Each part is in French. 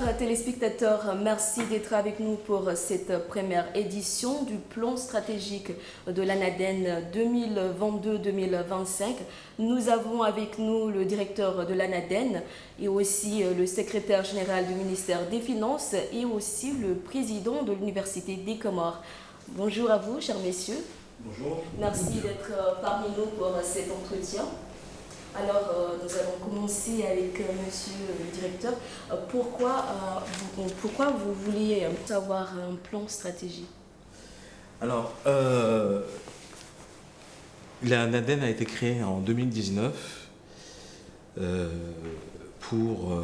Chers téléspectateurs, merci d'être avec nous pour cette première édition du plan stratégique de l'ANADEN 2022-2025. Nous avons avec nous le directeur de l'ANADEN et aussi le secrétaire général du ministère des Finances et aussi le président de l'Université des Comores. Bonjour à vous, chers messieurs. Bonjour. Merci d'être parmi nous pour cet entretien. Alors, nous allons commencer avec monsieur le directeur. Pourquoi vous voulez avoir un plan stratégique? Alors, l'ANADEN a été créée en 2019 pour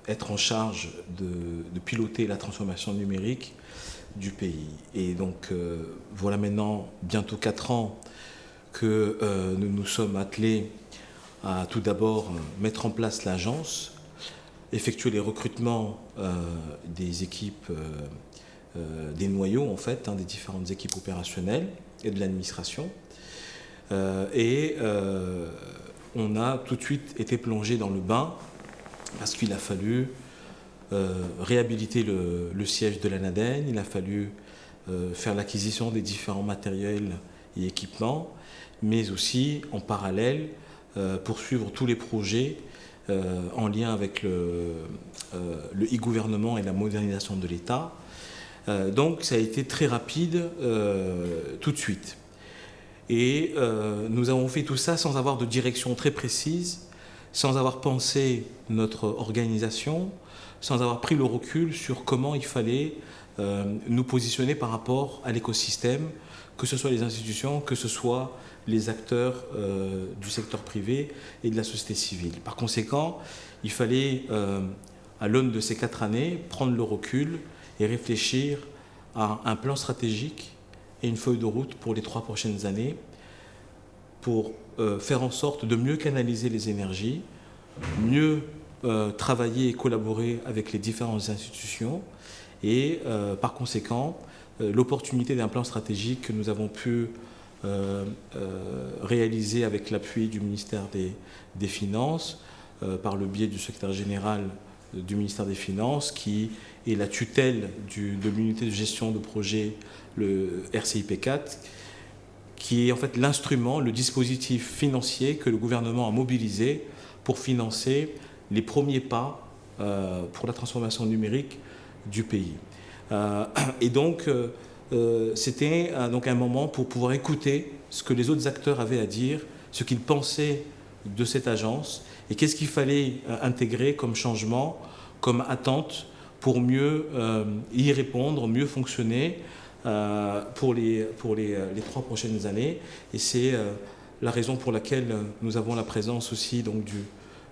être en charge de piloter la transformation numérique du pays. Et donc, voilà maintenant bientôt 4 ans que nous nous sommes attelés à tout d'abord mettre en place l'agence, effectuer les recrutements des équipes, des noyaux en fait, des différentes équipes opérationnelles et de l'administration. Et on a tout de suite été plongé dans le bain parce qu'il a fallu réhabiliter le siège de l'ANADEN, il a fallu faire l'acquisition des différents matériels et équipements, mais aussi en parallèle poursuivre tous les projets en lien avec le e-gouvernement et la modernisation de l'État. Donc ça a été très rapide tout de suite. Et nous avons fait tout ça sans avoir de direction très précise, sans avoir pensé notre organisation, sans avoir pris le recul sur comment il fallait nous positionner par rapport à l'écosystème, que ce soit les institutions, que ce soit les acteurs du secteur privé et de la société civile. Par conséquent, il fallait, à l'aune de ces 4 années, prendre le recul et réfléchir à un plan stratégique et une feuille de route pour les 3 prochaines années pour faire en sorte de mieux canaliser les énergies, mieux travailler et collaborer avec les différentes institutions et, par conséquent, l'opportunité d'un plan stratégique que nous avons pu réaliser avec l'appui du ministère des Finances, par le biais du secrétaire général du ministère des Finances, qui est la tutelle de l'unité de gestion de projet, le RCIP4, qui est en fait l'instrument, le dispositif financier que le gouvernement a mobilisé pour financer les premiers pas pour la transformation numérique du pays. Et donc, c'était donc un moment pour pouvoir écouter ce que les autres acteurs avaient à dire, ce qu'ils pensaient de cette agence et qu'est-ce qu'il fallait intégrer comme changement, comme attente pour mieux y répondre, mieux fonctionner pour les 3 prochaines années. Et c'est la raison pour laquelle nous avons la présence aussi donc, du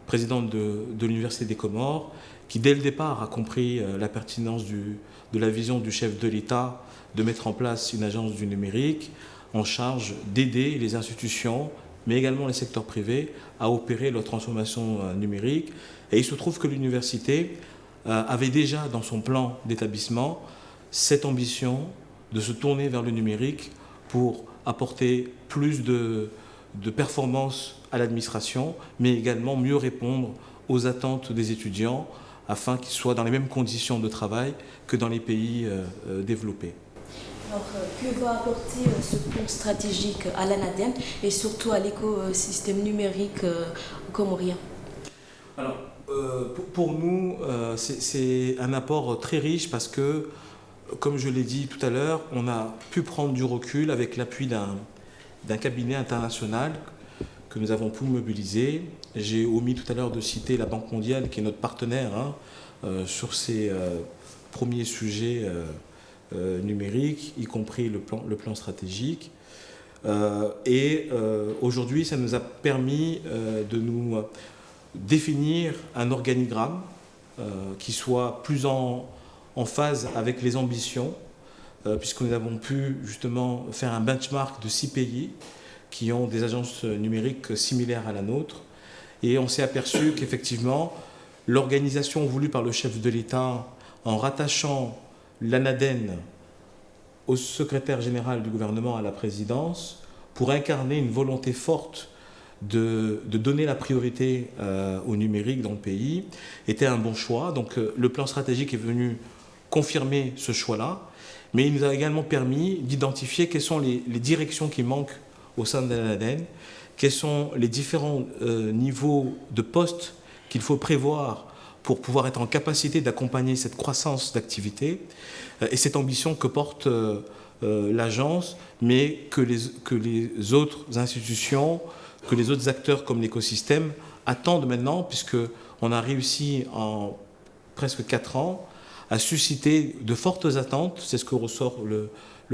président de l'Université des Comores, qui dès le départ a compris la pertinence de la vision du chef de l'État de mettre en place une agence du numérique en charge d'aider les institutions, mais également les secteurs privés, à opérer leur transformation numérique. Et il se trouve que l'université avait déjà dans son plan d'établissement cette ambition de se tourner vers le numérique pour apporter plus de performance à l'administration, mais également mieux répondre aux attentes des étudiants afin qu'ils soient dans les mêmes conditions de travail que dans les pays développés. Alors, que va apporter ce plan stratégique à l'ANADEN et surtout à l'écosystème numérique comorien? Alors, pour nous, c'est un apport très riche parce que, comme je l'ai dit tout à l'heure, on a pu prendre du recul avec l'appui d'un cabinet international que nous avons pu mobiliser. J'ai omis tout à l'heure de citer la Banque mondiale qui est notre partenaire sur ces premiers sujets numériques, y compris le plan stratégique. Et aujourd'hui, ça nous a permis de nous définir un organigramme qui soit plus en phase avec les ambitions, puisque nous avons pu justement faire un benchmark de 6 pays qui ont des agences numériques similaires à la nôtre. Et on s'est aperçu qu'effectivement, l'organisation voulue par le chef de l'État, en rattachant l'ANADEN au secrétaire général du gouvernement, à la présidence, pour incarner une volonté forte de donner la priorité au numérique dans le pays était un bon choix. Donc le plan stratégique est venu confirmer ce choix-là, mais il nous a également permis d'identifier quelles sont les directions qui manquent au sein de l'ANADEN, quels sont les différents niveaux de postes qu'il faut prévoir pour pouvoir être en capacité d'accompagner cette croissance d'activité et cette ambition que porte l'agence, mais que les autres institutions, que les autres acteurs comme l'écosystème attendent maintenant, puisqu'on a réussi en presque 4 ans à susciter de fortes attentes, c'est ce que ressort le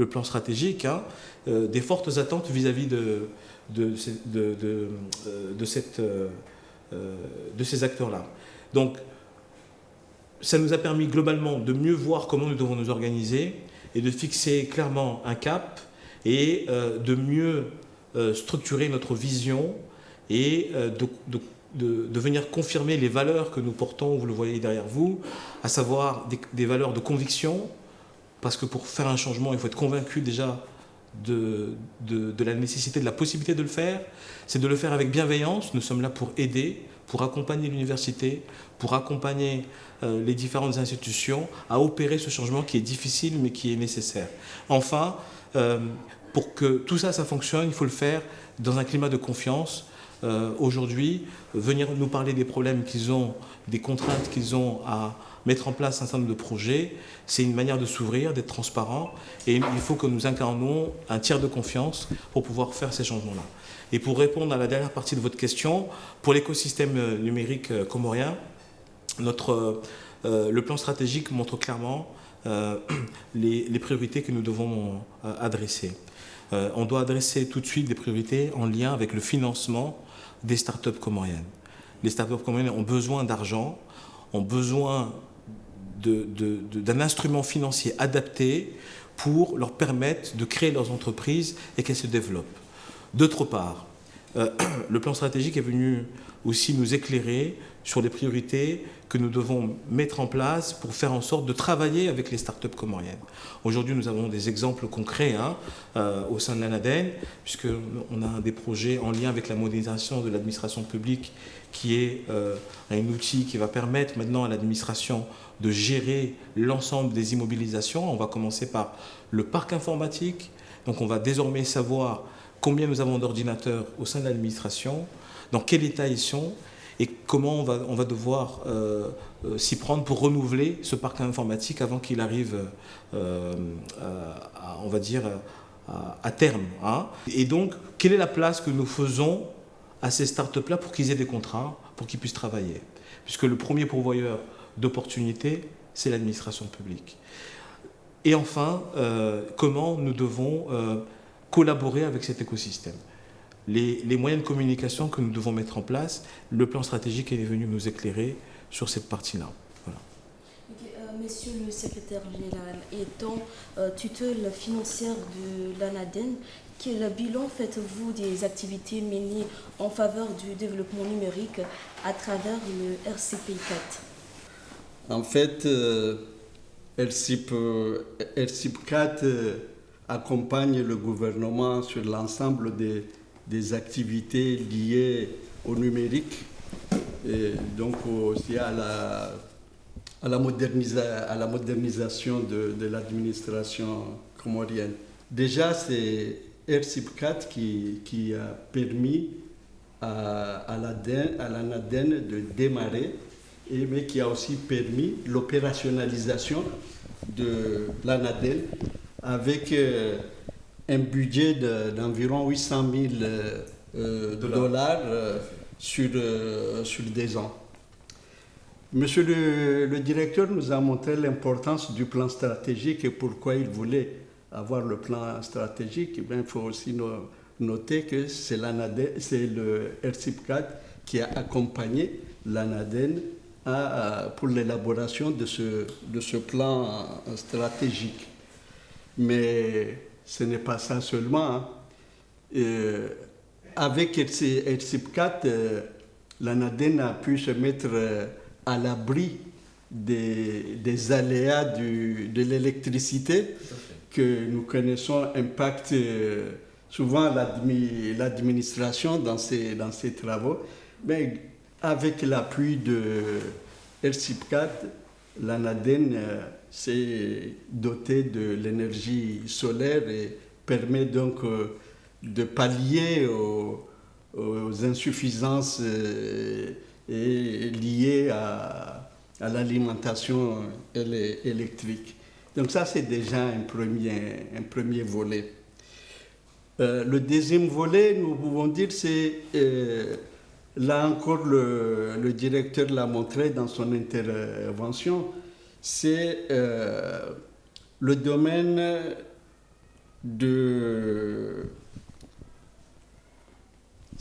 plan stratégique, hein, des fortes attentes vis-à-vis de ces acteurs-là. Donc, ça nous a permis globalement de mieux voir comment nous devons nous organiser et de fixer clairement un cap et de mieux structurer notre vision et de venir confirmer les valeurs que nous portons, vous le voyez derrière vous, à savoir des valeurs de conviction, parce que pour faire un changement, il faut être convaincu déjà de la nécessité, de la possibilité de le faire. C'est de le faire avec bienveillance. Nous sommes là pour aider, pour accompagner l'université, pour accompagner les différentes institutions à opérer ce changement qui est difficile mais qui est nécessaire. Enfin, pour que tout ça fonctionne, il faut le faire dans un climat de confiance. Aujourd'hui, venir nous parler des problèmes qu'ils ont, des contraintes qu'ils ont à mettre en place un certain nombre de projets, c'est une manière de s'ouvrir, d'être transparent, et il faut que nous incarnions un tiers de confiance pour pouvoir faire ces changements-là. Et pour répondre à la dernière partie de votre question, pour l'écosystème numérique comorien, le plan stratégique montre clairement les priorités que nous devons adresser. On doit adresser tout de suite des priorités en lien avec le financement des startups comoriennes. Les startups comoriennes ont besoin d'argent, ont besoin d'un instrument financier adapté pour leur permettre de créer leurs entreprises et qu'elles se développent. D'autre part, le plan stratégique est venu aussi nous éclairer sur les priorités que nous devons mettre en place pour faire en sorte de travailler avec les startups comoriennes. Aujourd'hui, nous avons des exemples concrets au sein de l'ANADEN, puisqu'on a des projets en lien avec la modernisation de l'administration publique, qui est un outil qui va permettre maintenant à l'administration de gérer l'ensemble des immobilisations. On va commencer par le parc informatique. Donc on va désormais savoir combien nous avons d'ordinateurs au sein de l'administration, dans quel état ils sont, et comment on va devoir s'y prendre pour renouveler ce parc informatique avant qu'il arrive, on va dire, à terme. Hein. Et donc, quelle est la place que nous faisons à ces startups-là pour qu'ils aient des contrats, pour qu'ils puissent travailler? Puisque le premier pourvoyeur d'opportunités, c'est l'administration publique. Et enfin, comment nous devons collaborer avec cet écosystème? Les moyens de communication que nous devons mettre en place, le plan stratégique est venu nous éclairer sur cette partie-là. Voilà. Okay, Monsieur le secrétaire général, étant tutelle financière de l'ANADEN, quel bilan faites-vous des activités menées en faveur du développement numérique à travers le RCP4? En fait, RCP4 accompagne le gouvernement sur l'ensemble des activités liées au numérique et donc aussi à la modernisation de l'administration comorienne. Déjà, c'est RCP4 qui a permis à l'ANADEN de démarrer, mais qui a aussi permis l'opérationnalisation de l'ANADEN avec un budget d'environ 800 000 dollars sur 2 ans. Monsieur le directeur nous a montré l'importance du plan stratégique et pourquoi il voulait avoir le plan stratégique. Eh bien, il faut aussi noter que c'est le RCP4 qui a accompagné l'ANADEN pour l'élaboration de ce plan stratégique. Mais ce n'est pas ça seulement. Hein. Avec RCP4, l'ANADEN a pu se mettre à l'abri des aléas de l'électricité que nous connaissons impact souvent l'administration dans ses travaux, mais avec l'appui de RCIP4, l'ANADEN s'est doté de l'énergie solaire et permet donc de pallier aux insuffisances liées à l'alimentation électrique. Donc ça, c'est déjà un premier volet. Le deuxième volet, nous pouvons dire, c'est, là encore le directeur l'a montré dans son intervention, c'est le domaine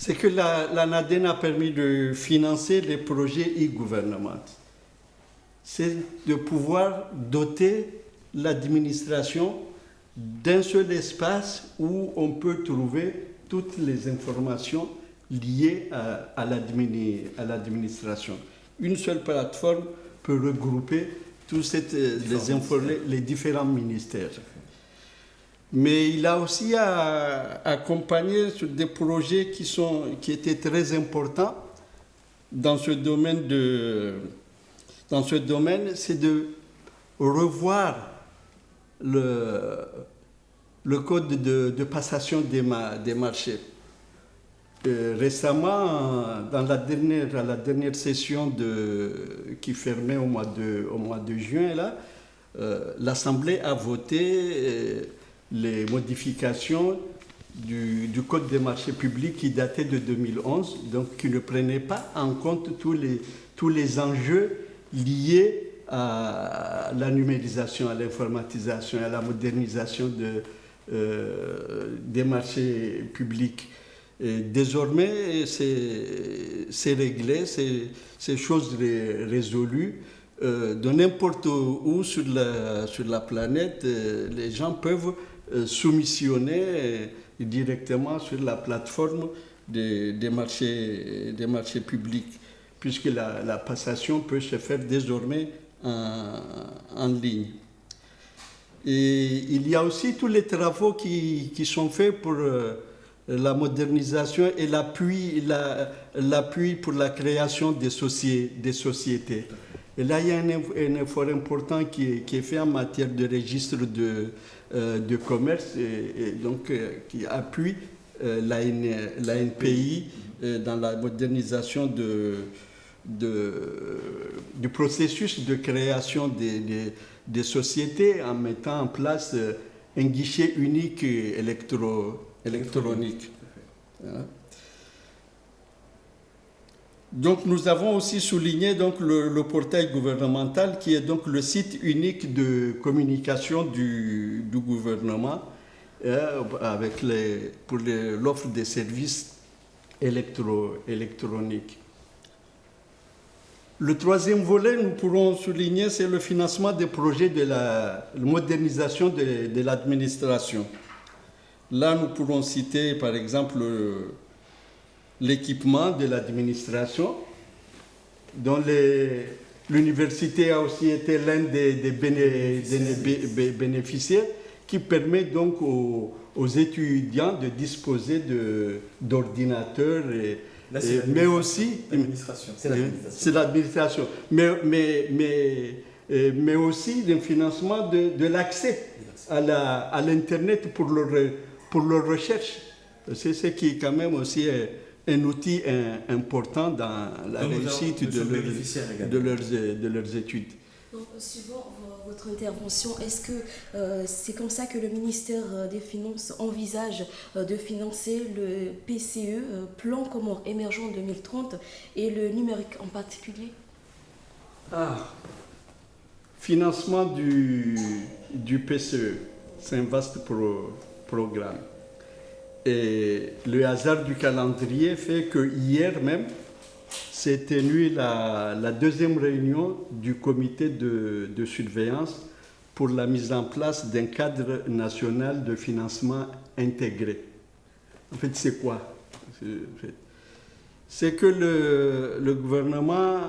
c'est que l'ANADEN a permis de financer les projets e-government. C'est de pouvoir doter l'administration d'un seul espace où on peut trouver toutes les informations liées à l'administration. Une seule plateforme peut regrouper tous les différents ministères. Mais il a aussi accompagné sur des projets qui étaient très importants dans ce domaine, c'est de revoir le code de passation des marchés. Récemment, à la dernière session qui fermait au mois de juin, l'Assemblée a voté les modifications du Code des marchés publics qui datait de 2011, donc qui ne prenait pas en compte tous les enjeux liés à la numérisation, à l'informatisation, à la modernisation des marchés publics. Et désormais, c'est réglé, c'est chose résolue. De n'importe où sur la planète, les gens peuvent soumissionner directement sur la plateforme des marchés publics, puisque la passation peut se faire désormais en ligne. Et il y a aussi tous les travaux qui sont faits pour la modernisation et l'appui pour la création des sociétés. Et là, il y a un effort important qui est fait en matière de registre de commerce et donc qui appuie l'ANPI dans la modernisation du processus de création des sociétés en mettant en place un guichet unique électronique. Donc nous avons aussi souligné donc, le portail gouvernemental qui est donc le site unique de communication du gouvernement pour l'offre des services électroniques. Le troisième volet, nous pourrons souligner, c'est le financement des projets de la modernisation de l'administration. Là, nous pourrons citer par exemple l'équipement de l'administration, dont l'université a aussi été l'un des bénéficiaires, qui permet donc aux étudiants de disposer d'ordinateurs, mais aussi... C'est l'administration. Mais aussi d'un financement de l'accès à l'Internet pour leur recherche. C'est ce qui est quand même aussi un outil important dans la réussite de leurs études. Donc, suivant votre intervention, est-ce que c'est comme ça que le ministère des Finances envisage de financer le PCE, Plan Comore émergent 2030, et le numérique en particulier? Financement du PCE, c'est un vaste programme. Et le hasard du calendrier fait que hier même s'est tenue la deuxième réunion du comité de surveillance pour la mise en place d'un cadre national de financement intégré. En fait, c'est quoi? C'est que le gouvernement,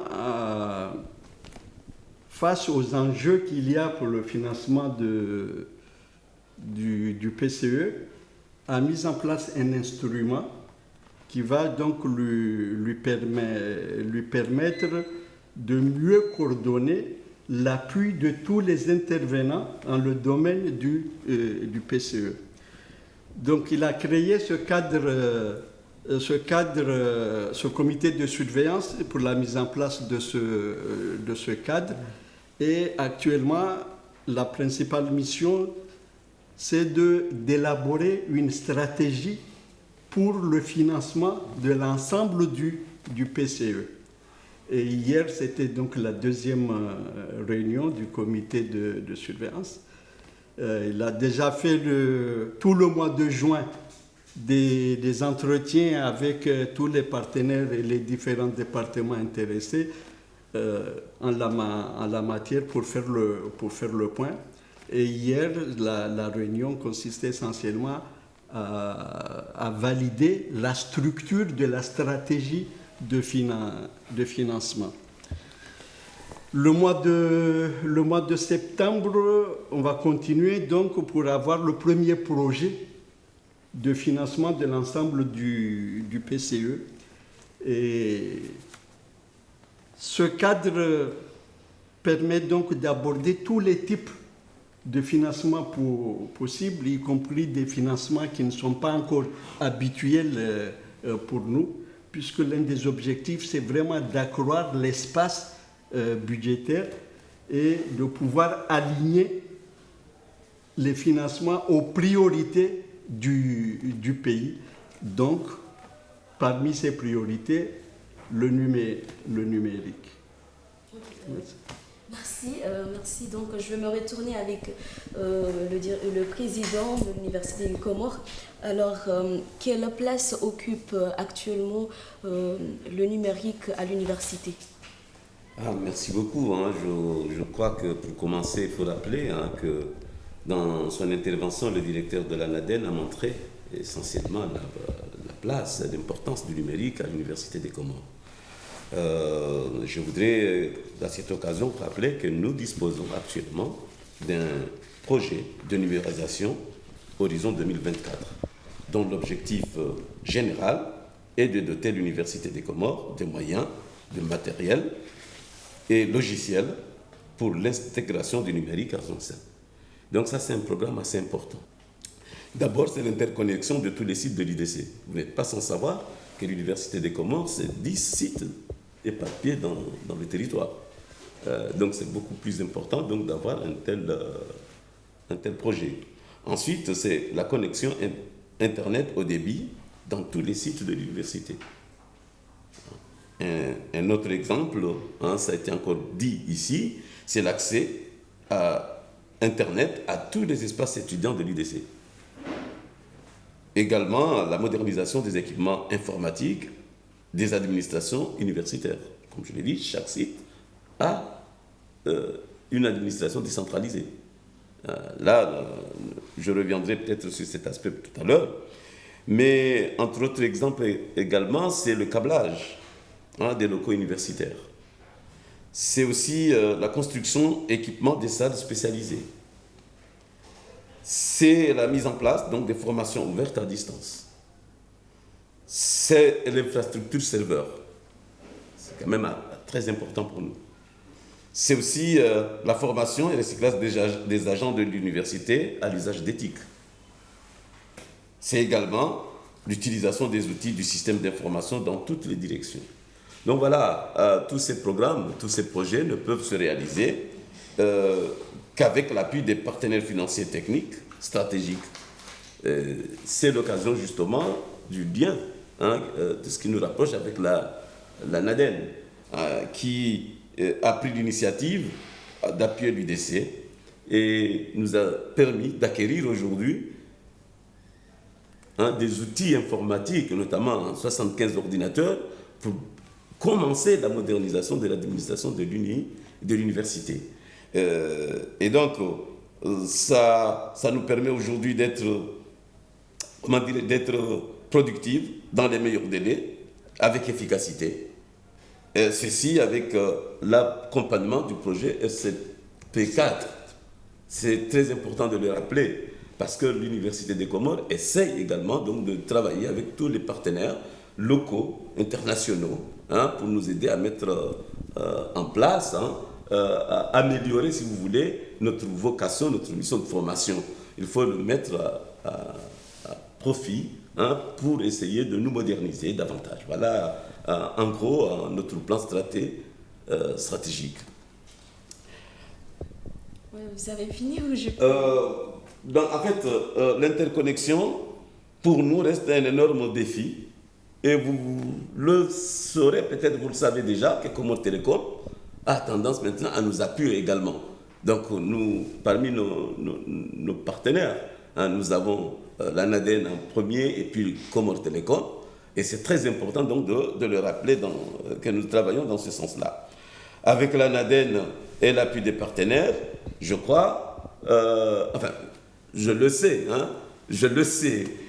face aux enjeux qu'il y a pour le financement du PCE, a mis en place un instrument qui va donc lui permettre de mieux coordonner l'appui de tous les intervenants dans le domaine du PCE. Donc il a créé ce comité de surveillance pour la mise en place de ce cadre. Et actuellement, la principale mission, c'est d'élaborer une stratégie pour le financement de l'ensemble du PCE. Et hier, c'était donc la deuxième réunion du comité de surveillance. Il a déjà fait tout le mois de juin des entretiens avec tous les partenaires et les différents départements intéressés en la matière pour faire le point. Et hier, la réunion consistait essentiellement à valider la structure de la stratégie de financement. Le mois de septembre, on va continuer donc pour avoir le premier projet de financement de l'ensemble du PCE. Et ce cadre permet donc d'aborder tous les types de financements possibles, y compris des financements qui ne sont pas encore habituels pour nous, puisque l'un des objectifs, c'est vraiment d'accroître l'espace budgétaire et de pouvoir aligner les financements aux priorités du pays. Donc, parmi ces priorités, le numérique. Merci. Donc, je vais me retourner avec le président de l'Université des Comores. Alors, quelle place occupe actuellement le numérique à l'université? Merci beaucoup. Je crois que pour commencer, il faut rappeler que dans son intervention, le directeur de l'ANADEN a montré essentiellement la place, l'importance du numérique à l'Université des Comores. Je voudrais à cette occasion rappeler que nous disposons actuellement d'un projet de numérisation Horizon 2024, dont l'objectif général est de doter l'Université des Comores de moyens, de matériel et logiciels pour l'intégration du numérique à son sein. Donc ça, c'est un programme assez important. D'abord, c'est l'interconnexion de tous les sites de l'IDC. Vous n'êtes pas sans savoir que l'Université des Comores, c'est 10 sites éparpillés dans le territoire. Donc c'est beaucoup plus important donc, d'avoir un tel projet. Ensuite, c'est la connexion Internet au débit dans tous les sites de l'université. Un autre exemple, ça a été encore dit ici, c'est l'accès à Internet à tous les espaces étudiants de l'IDC. Également, la modernisation des équipements informatiques des administrations universitaires. Comme je l'ai dit, chaque site a une administration décentralisée. Là, je reviendrai peut-être sur cet aspect tout à l'heure. Mais, entre autres exemples également, c'est le câblage des locaux universitaires. C'est aussi la construction et équipement des salles spécialisées. C'est la mise en place donc, des formations ouvertes à distance. C'est l'infrastructure serveur. C'est quand même très important pour nous. C'est aussi la formation et le recyclage des agents de l'université à l'usage d'éthique. C'est également l'utilisation des outils du système d'information dans toutes les directions. Donc voilà, tous ces programmes, tous ces projets ne peuvent se réaliser qu'avec l'appui des partenaires financiers techniques, stratégiques. C'est l'occasion justement du lien, de ce qui nous rapproche avec la NADEN, qui a pris l'initiative d'appuyer l'UDC et nous a permis d'acquérir aujourd'hui des outils informatiques, notamment 75 ordinateurs, pour commencer la modernisation de l'administration de l'université. Et donc, ça nous permet aujourd'hui d'être productifs dans les meilleurs délais, avec efficacité. Et ceci avec l'accompagnement du projet SCP4. C'est très important de le rappeler, parce que l'Université des Comores essaye également donc, de travailler avec tous les partenaires locaux, internationaux, pour nous aider à mettre en place, à améliorer, si vous voulez, notre vocation, notre mission de formation. Il faut le mettre à profit pour essayer de nous moderniser davantage. Voilà, en gros, notre plan stratégique. Ouais, vous avez fini ou je... En fait, l'interconnexion, pour nous, reste un énorme défi. Et vous le saurez, peut-être vous le savez déjà, que Comores Telecom a tendance maintenant à nous appuyer également. Donc, nous, parmi nos partenaires, nous avons l'ANADEN en premier et puis Comores Telecom. Et c'est très important donc de le rappeler que nous travaillons dans ce sens-là. Avec l'ANADEN et l'appui des partenaires, je crois, je le sais,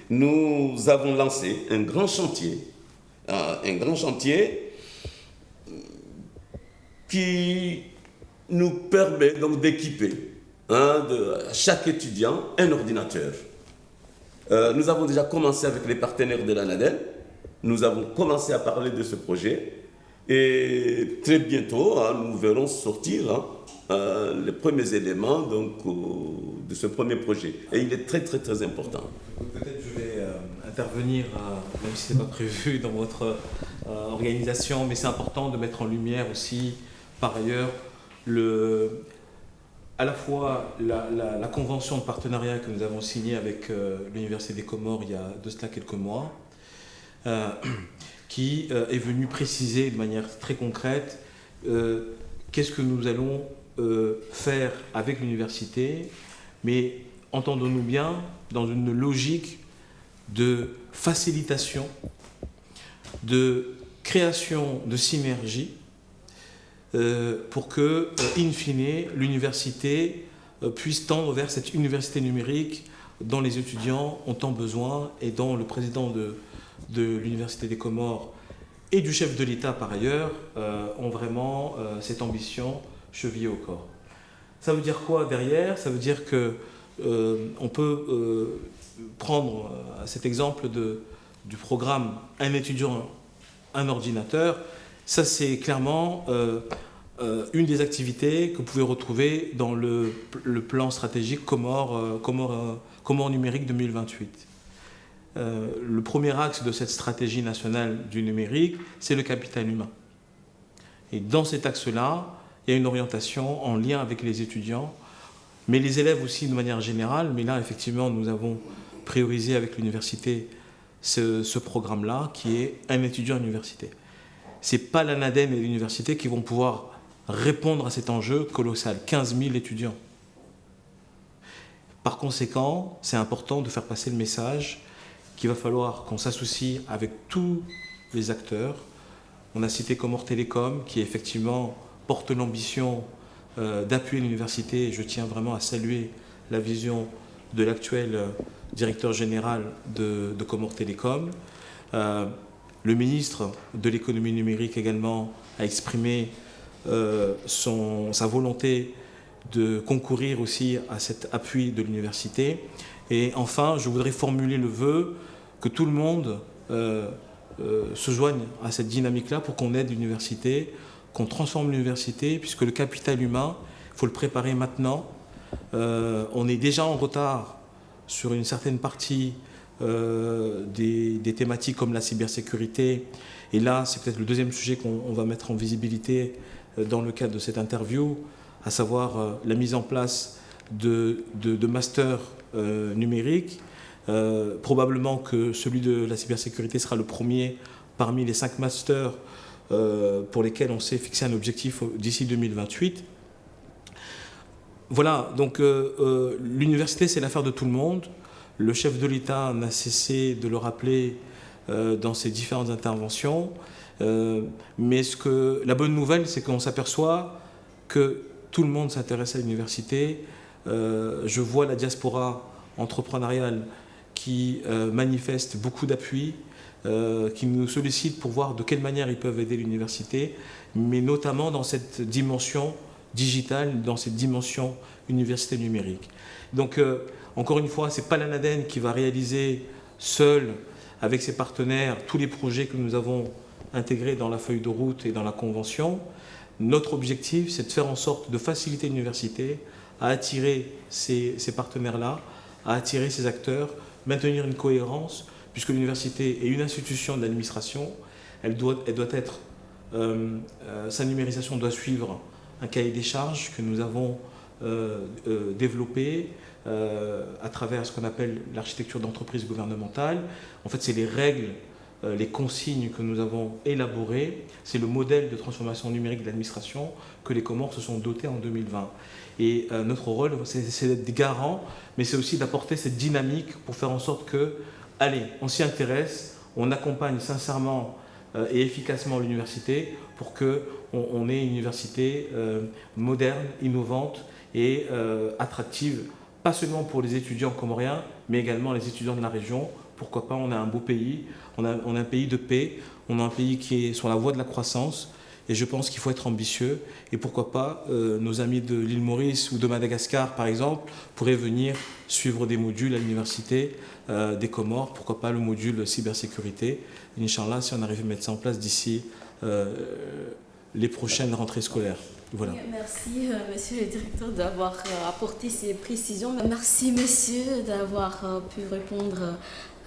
nous avons lancé un grand chantier qui nous permet donc d'équiper chaque étudiant un ordinateur. Nous avons déjà commencé avec les partenaires de l'ANADEN, nous avons commencé à parler de ce projet et très bientôt nous verrons sortir les premiers éléments donc, de ce premier projet. Et il est très très très important. Peut-être je vais intervenir, même si ce n'est pas prévu dans votre organisation, mais c'est important de mettre en lumière aussi, par ailleurs, à la fois la convention de partenariat que nous avons signée avec l'Université des Comores il y a de cela quelques mois, qui est venue préciser de manière très concrète qu'est-ce que nous allons faire avec l'université, mais entendons-nous bien, dans une logique de facilitation, de création de synergie, pour que, in fine, l'université puisse tendre vers cette université numérique dont les étudiants ont tant besoin et dont le président de l'Université des Comores et du chef de l'État, par ailleurs, ont vraiment cette ambition chevillée au corps. Ça veut dire quoi derrière? Ça veut dire qu'on peut prendre cet exemple du programme « Un étudiant, un ordinateur ». Ça, c'est clairement une des activités que vous pouvez retrouver dans le plan stratégique Comores numérique 2028. Le premier axe de cette stratégie nationale du numérique, c'est le capital humain. Et dans cet axe-là, il y a une orientation en lien avec les étudiants, mais les élèves aussi de manière générale. Mais là, effectivement, nous avons priorisé avec l'université ce programme-là, qui est un étudiant à l'université. Ce n'est pas l'ANADEN et l'université qui vont pouvoir répondre à cet enjeu colossal, 15 000 étudiants. Par conséquent, c'est important de faire passer le message qu'il va falloir qu'on s'associe avec tous les acteurs. On a cité Comores Telecom, qui effectivement porte l'ambition d'appuyer l'université, et je tiens vraiment à saluer la vision de l'actuel directeur général de Comores Telecom. Le ministre de l'économie numérique également a exprimé sa volonté de concourir aussi à cet appui de l'université. Et enfin, je voudrais formuler le vœu que tout le monde se joigne à cette dynamique-là pour qu'on aide l'université, qu'on transforme l'université, puisque le capital humain, il faut le préparer maintenant. On est déjà en retard sur une certaine partie des thématiques comme la cybersécurité. Et là, c'est peut-être le deuxième sujet qu'on va mettre en visibilité dans le cadre de cette interview, à savoir la mise en place de masters numériques. Probablement que celui de la cybersécurité sera le premier parmi les 5 masters pour lesquels on s'est fixé un objectif d'ici 2028. Voilà, donc l'université, c'est l'affaire de tout le monde. Le chef de l'État n'a cessé de le rappeler dans ses différentes interventions. Mais la bonne nouvelle, c'est qu'on s'aperçoit que tout le monde s'intéresse à l'université. Je vois la diaspora entrepreneuriale qui manifeste beaucoup d'appui, qui nous sollicite pour voir de quelle manière ils peuvent aider l'université, mais notamment dans cette dimension digitale dans cette dimension université numérique. Donc, encore une fois, ce n'est pas l'ANADEN qui va réaliser seul, avec ses partenaires, tous les projets que nous avons intégrés dans la feuille de route et dans la convention. Notre objectif, c'est de faire en sorte de faciliter l'université à attirer ces partenaires-là, à attirer ces acteurs, maintenir une cohérence, puisque l'université est une institution de l'administration, elle doit être, sa numérisation doit suivre un cahier des charges que nous avons développé à travers ce qu'on appelle l'architecture d'entreprise gouvernementale. En fait, c'est les règles, les consignes que nous avons élaborées, c'est le modèle de transformation numérique de l'administration que les Comores se sont dotés en 2020. Et notre rôle, c'est d'être garant, mais c'est aussi d'apporter cette dynamique pour faire en sorte que, allez, on s'y intéresse, on accompagne sincèrement et efficacement l'université pour qu'on ait une université moderne, innovante et attractive, pas seulement pour les étudiants comoriens, mais également les étudiants de la région. Pourquoi pas, on a un beau pays, on a un pays de paix, on a un pays qui est sur la voie de la croissance, et je pense qu'il faut être ambitieux. Et pourquoi pas, nos amis de l'île Maurice ou de Madagascar, par exemple, pourraient venir suivre des modules à l'université des Comores, pourquoi pas le module cybersécurité. Inch'Allah, si on arrive à mettre ça en place d'ici les prochaines rentrées scolaires. Voilà. Merci, monsieur le directeur, d'avoir apporté ces précisions. Merci, monsieur, d'avoir pu répondre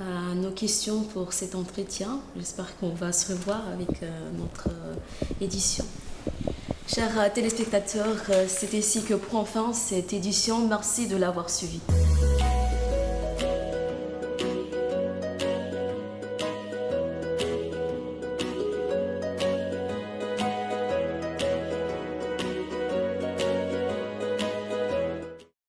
à nos questions pour cet entretien. J'espère qu'on va se revoir avec notre édition. Chers téléspectateurs, c'est ici que prend fin cette édition. Merci de l'avoir suivi.